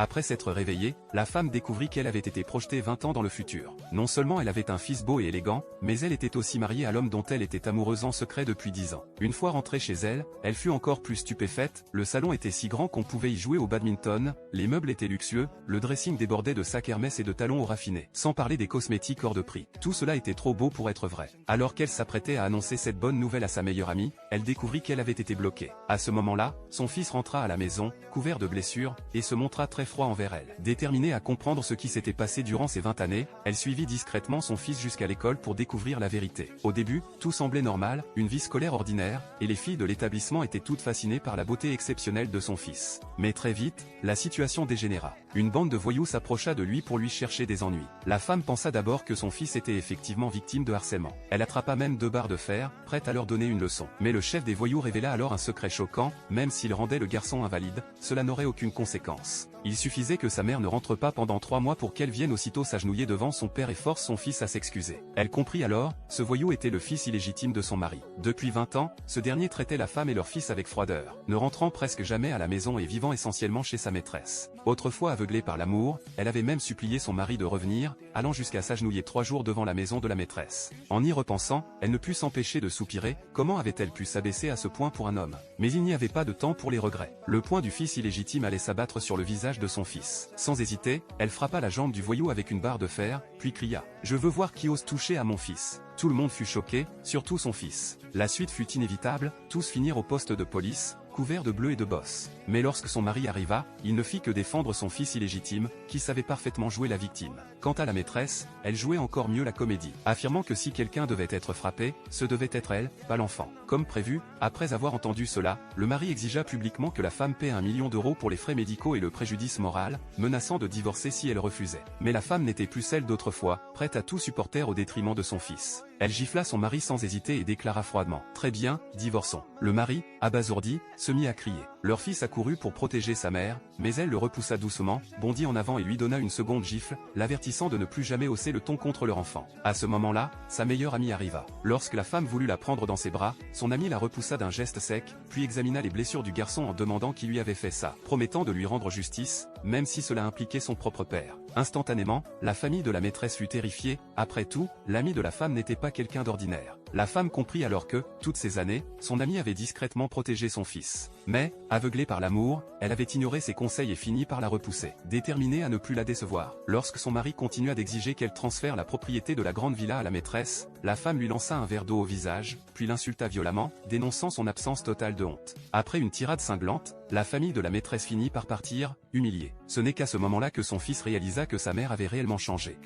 Après s'être réveillée, la femme découvrit qu'elle avait été projetée 20 ans dans le futur. Non seulement elle avait un fils beau et élégant, mais elle était aussi mariée à l'homme dont elle était amoureuse en secret depuis 10 ans. Une fois rentrée chez elle, elle fut encore plus stupéfaite, le salon était si grand qu'on pouvait y jouer au badminton, les meubles étaient luxueux, le dressing débordait de sacs Hermès et de talons au raffiné, sans parler des cosmétiques hors de prix. Tout cela était trop beau pour être vrai. Alors qu'elle s'apprêtait à annoncer cette bonne nouvelle à sa meilleure amie, elle découvrit qu'elle avait été bloquée. À ce moment-là, son fils rentra à la maison, couvert de blessures, et se montra très froid envers elle. Déterminée à comprendre ce qui s'était passé durant ces 20 années, elle suivit discrètement son fils jusqu'à l'école pour découvrir la vérité. Au début, tout semblait normal, une vie scolaire ordinaire, et les filles de l'établissement étaient toutes fascinées par la beauté exceptionnelle de son fils. Mais très vite, la situation dégénéra. Une bande de voyous s'approcha de lui pour lui chercher des ennuis. La femme pensa d'abord que son fils était effectivement victime de harcèlement. Elle attrapa même 2 barres de fer, prête à leur donner une leçon. Mais le chef des voyous révéla alors un secret choquant, même s'il rendait le garçon invalide, cela n'aurait aucune conséquence. Il suffisait que sa mère ne rentre pas pendant 3 mois pour qu'elle vienne aussitôt s'agenouiller devant son père et force son fils à s'excuser. Elle comprit alors, ce voyou était le fils illégitime de son mari. Depuis 20 ans, ce dernier traitait la femme et leur fils avec froideur, ne rentrant presque jamais à la maison et vivant essentiellement chez sa maîtresse. Autrefois aveuglée par l'amour, elle avait même supplié son mari de revenir, allant jusqu'à s'agenouiller 3 jours devant la maison de la maîtresse. En y repensant, elle ne put s'empêcher de soupirer, comment avait-elle pu s'abaisser à ce point pour un homme? Mais il n'y avait pas de temps pour les regrets. Le poing du fils illégitime allait s'abattre sur le visage de son fils. Sans hésiter, elle frappa la jambe du voyou avec une barre de fer, puis cria « Je veux voir qui ose toucher à mon fils ». Tout le monde fut choqué, surtout son fils. La suite fut inévitable, tous finirent au poste de police, couverts de bleu et de bosses. Mais lorsque son mari arriva, il ne fit que défendre son fils illégitime, qui savait parfaitement jouer la victime. Quant à la maîtresse, elle jouait encore mieux la comédie, affirmant que si quelqu'un devait être frappé, ce devait être elle, pas l'enfant. Comme prévu, après avoir entendu cela, le mari exigea publiquement que la femme paie 1 million d'euros pour les frais médicaux et le préjudice moral, menaçant de divorcer si elle refusait. Mais la femme n'était plus celle d'autrefois, prête à tout supporter au détriment de son fils. Elle gifla son mari sans hésiter et déclara froidement « Très bien, divorçons ». Le mari, abasourdi, se mit à crier. Leur fils accourut pour protéger sa mère, mais elle le repoussa doucement, bondit en avant et lui donna une seconde gifle, l'avertissant de ne plus jamais hausser le ton contre leur enfant. À ce moment-là, sa meilleure amie arriva. Lorsque la femme voulut la prendre dans ses bras, son amie la repoussa d'un geste sec, puis examina les blessures du garçon en demandant qui lui avait fait ça, promettant de lui rendre justice, même si cela impliquait son propre père. Instantanément, la famille de la maîtresse fut terrifiée, après tout, l'ami de la femme n'était pas quelqu'un d'ordinaire. La femme comprit alors que, toutes ces années, son ami avait discrètement protégé son fils. Mais, aveuglée par l'amour, elle avait ignoré ses conseils et fini par la repousser, déterminée à ne plus la décevoir. Lorsque son mari continua d'exiger qu'elle transfère la propriété de la grande villa à la maîtresse, la femme lui lança un verre d'eau au visage, puis l'insulta violemment, dénonçant son absence totale de honte. Après une tirade cinglante, la famille de la maîtresse finit par partir, humiliée. Ce n'est qu'à ce moment-là que son fils réalisa que sa mère avait réellement changé.